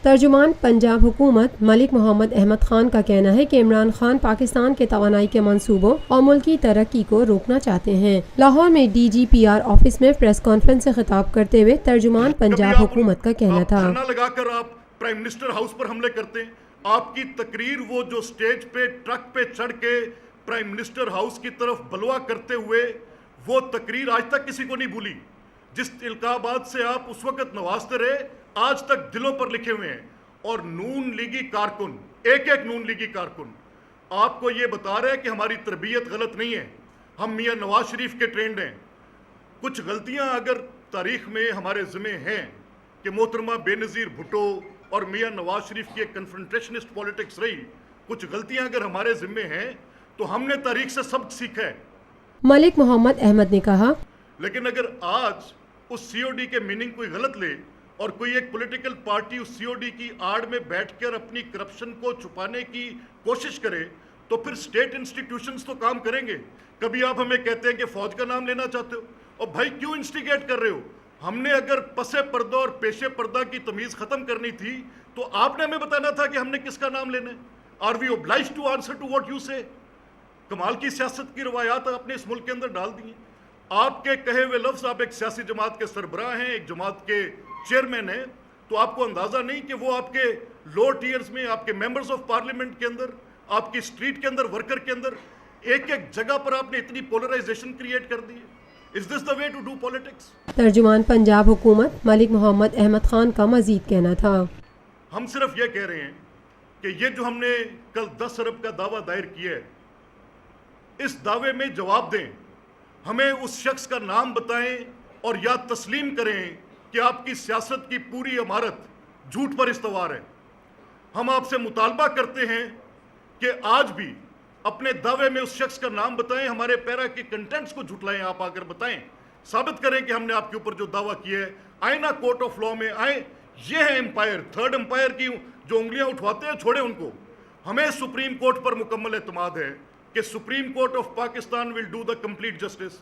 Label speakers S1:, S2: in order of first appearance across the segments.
S1: ترجمان پنجاب حکومت ملک محمد احمد خان کا کہنا ہے کہ عمران خان پاکستان کے توانائی کے منصوبوں اور ملکی ترقی کو روکنا چاہتے ہیں۔ لاہور میں DGPR آفس میں پریس کانفرنس سے خطاب کرتے ہوئے ترجمان پنجاب حکومت کا کہنا تھا۔
S2: لگا کر آپ پرائم منسٹر ہاؤس پر حملے کرتے ہیں، آپ کی تقریر وہ جو سٹیج پہ ٹرک پہ چڑھ کے پرائم منسٹر ہاؤس کی طرف بلوا کرتے ہوئے وہ تقریر آج تک کسی کو نہیں بھولی۔ جس القابات سے آپ اس وقت نوازتے رہے آج تک دلوں پر لکھے ہوئے ہیں، اور نون لیگی کارکن ایک نون لیگی کارکن آپ کو یہ بتا رہے ہیں کہ ہماری تربیت غلط نہیں ہے، ہم میاں نواز شریف کے ٹرینڈ ہیں۔ کچھ غلطیاں اگر تاریخ میں ہمارے ذمہ ہیں کہ محترمہ بے نظیر بھٹو اور میاں نواز شریف کی ایک کنفرنٹیشنسٹ پولیٹکس رہی، کچھ غلطیاں اگر ہمارے ذمہ ہیں تو ہم نے تاریخ سے سبق سیکھا ہے۔
S1: ملک محمد احمد نے کہا،
S2: لیکن اگر آج اس COD کے میننگ کوئی غلط لے اور کوئی ایک پولیٹیکل پارٹی اس COD کی آڑ میں بیٹھ کر اپنی کرپشن کو چھپانے کی کوشش کرے تو پھر سٹیٹ انسٹیٹیوشنز تو کام کریں گے۔ کبھی آپ ہمیں کہتے ہیں کہ فوج کا نام لینا چاہتے ہو، اور بھائی کیوں انسٹیگیٹ کر رہے ہو؟ ہم نے اگر پس پردہ اور پیش پردہ کی تمیز ختم کرنی تھی تو آپ نے ہمیں بتانا تھا کہ ہم نے کس کا نام لینا ہے۔ Are we obliged to answer to what you say؟ کمال کی سیاست کی روایات آپ نے اس ملک کے اندر ڈال دی ہیں۔ آپ کے کہے ہوئے لفظ، آپ ایک سیاسی جماعت کے سربراہ ہیں، ایک جماعت کے چیئرمین ہیں، تو آپ کو اندازہ نہیں کہ وہ آپ کے لوور ٹیئرز میں، آپ کے ممبرز آف پارلیمنٹ کے اندر، آپ کی اسٹریٹ کے اندر، ورکر کے اندر ایک جگہ پر آپ نے اتنی پولرائزیشن کریٹ کر دی ہے۔ Is this the way to do politics؟
S1: ترجمان پنجاب حکومت ملک محمد احمد خان کا مزید کہنا تھا،
S2: ہم صرف یہ کہہ رہے ہیں کہ یہ جو ہم نے کل 10 ارب کا دعویٰ دائر کیا ہے، اس دعوے میں جواب دیں، ہمیں اس شخص کا نام بتائیں اور یا تسلیم کریں کہ آپ کی سیاست کی پوری عمارت جھوٹ پر استوار ہے۔ ہم آپ سے مطالبہ کرتے ہیں کہ آج بھی اپنے دعوے میں اس شخص کا نام بتائیں، ہمارے پیرا کے کنٹینٹس کو جھٹلائیں، آپ آ کر بتائیں، ثابت کریں کہ ہم نے آپ کے اوپر جو دعویٰ کیا ہے، آئیں نا کورٹ آف لاء میں آئیں۔ یہ ہے امپائر، تھرڈ امپائر کی جو انگلیاں اٹھواتے ہیں چھوڑیں ان کو۔ ہمیں سپریم کورٹ پر مکمل اعتماد ہے کہ supreme court of Pakistan will do the complete justice.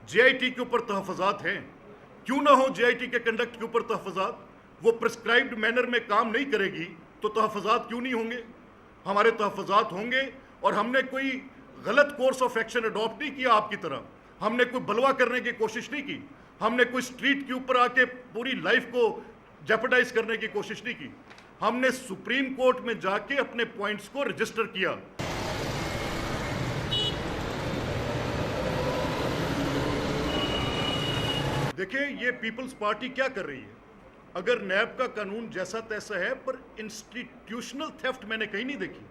S2: JIT کے اوپر تحفظات ہیں، کیوں نہ ہو JIT کے کنڈکٹ کے اوپر تحفظات؟ وہ پرسکرائبڈ مینر میں کام نہیں کرے گی تو تحفظات کیوں نہیں ہوں گے؟ ہمارے تحفظات ہوں گے، اور ہم نے کوئی غلط کورس آف ایکشن اڈاپٹ نہیں کیا آپ کی طرح، ہم نے کوئی بلوا کرنے کی کوشش نہیں کی، ہم نے کوئی اسٹریٹ کے اوپر آ کے پوری لائف کو جیپڈائز کرنے کی کوشش نہیں کی، ہم نے سپریم کورٹ میں جا کے اپنے پوائنٹس کو رجسٹر کیا۔ دیکھیں یہ پیپلز پارٹی کیا کر رہی ہے، اگر نیب کا قانون جیسا تیسا ہے پر انسٹیٹیوشنل تھیفٹ میں نے کہیں نہیں دیکھی۔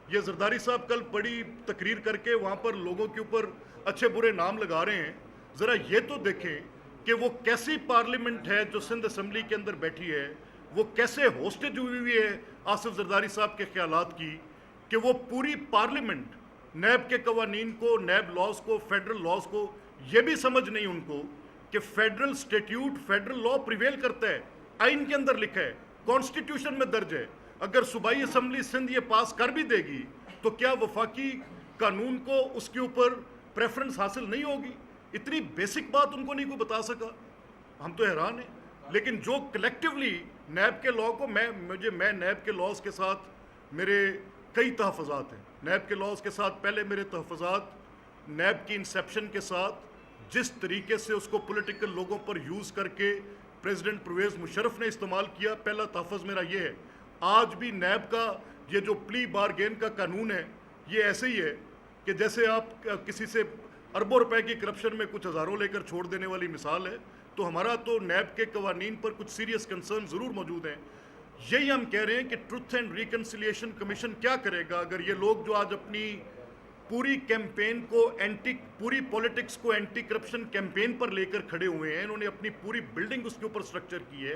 S2: یہ زرداری صاحب کل بڑی تقریر کر کے وہاں پر لوگوں کے اوپر اچھے برے نام لگا رہے ہیں، ذرا یہ تو دیکھیں کہ وہ کیسی پارلیمنٹ ہے جو سندھ اسمبلی کے اندر بیٹھی ہے، وہ کیسے ہوسٹیج ہوئی ہے آصف زرداری صاحب کے خیالات کی، کہ وہ پوری پارلیمنٹ نیب کے قوانین کو، نیب لاز کو، فیڈرل لاز کو، یہ بھی سمجھ نہیں ان کو کہ فیڈرل اسٹیٹیوٹ، فیڈرل لا پریویل کرتا ہے، آئین کے اندر لکھا ہے، کانسٹیٹیوشن میں درج ہے۔ اگر صوبائی اسمبلی سندھ یہ پاس کر بھی دے گی تو کیا وفاقی قانون کو اس کے اوپر پریفرنس حاصل نہیں ہوگی؟ اتنی بیسک بات ان کو نہیں کوئی بتا سکا، ہم تو حیران ہیں۔ لیکن جو کلیکٹیولی نیب کے لاء کو میں نیب کے لاز کے ساتھ میرے کئی تحفظات ہیں، نیب کے لاز کے ساتھ پہلے میرے تحفظات نیب کی انسیپشن کے ساتھ جس طریقے سے اس کو پولیٹیکل لوگوں پر یوز کر کے پریزیڈنٹ پرویز مشرف نے استعمال کیا، پہلا تحفظ میرا یہ ہے۔ آج بھی نیب کا یہ جو پلی بارگین کا قانون ہے یہ ایسے ہی ہے کہ جیسے آپ کسی سے اربوں روپے کی کرپشن میں کچھ ہزاروں لے کر چھوڑ دینے والی مثال ہے۔ تو ہمارا تو نیب کے قوانین پر کچھ سیریس کنسرن ضرور موجود ہیں۔ یہی ہم کہہ رہے ہیں کہ ٹروتھ اینڈ ریکنسیلیشن کمیشن کیا کرے گا اگر یہ لوگ جو آج اپنی پوری کیمپین کو پوری پولیٹکس کو اینٹی کرپشن کیمپین پر لے کر کھڑے ہوئے ہیں، انہوں نے اپنی پوری بلڈنگ اس کے اوپر سٹرکچر کی ہے،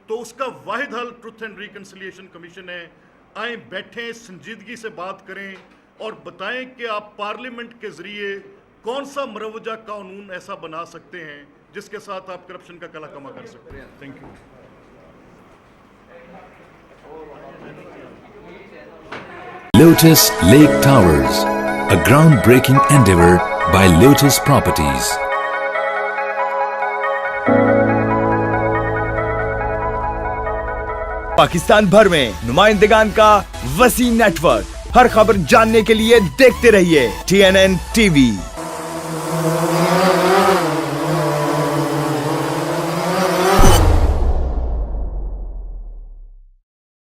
S2: تو اس کا واحد حل ٹروتھ اینڈ ریکنسیلیشن کمیشن ہے۔ آئیں بیٹھیں، سنجیدگی سے بات کریں اور بتائیں کہ آپ پارلیمنٹ کے ذریعے کون سا مروجہ قانون ایسا بنا سکتے ہیں جس کے ساتھ آپ کرپشن کا کلا کما کر سکتے ہیں۔ Thank you.
S3: Lotus Lake Towers, a groundbreaking endeavor by Lotus Properties.
S4: Pakistan بھر میں نمائندگان کا وسیع نیٹ ورک. ہر خبر جاننے کے لیے دیکھتے رہیے TNN TV.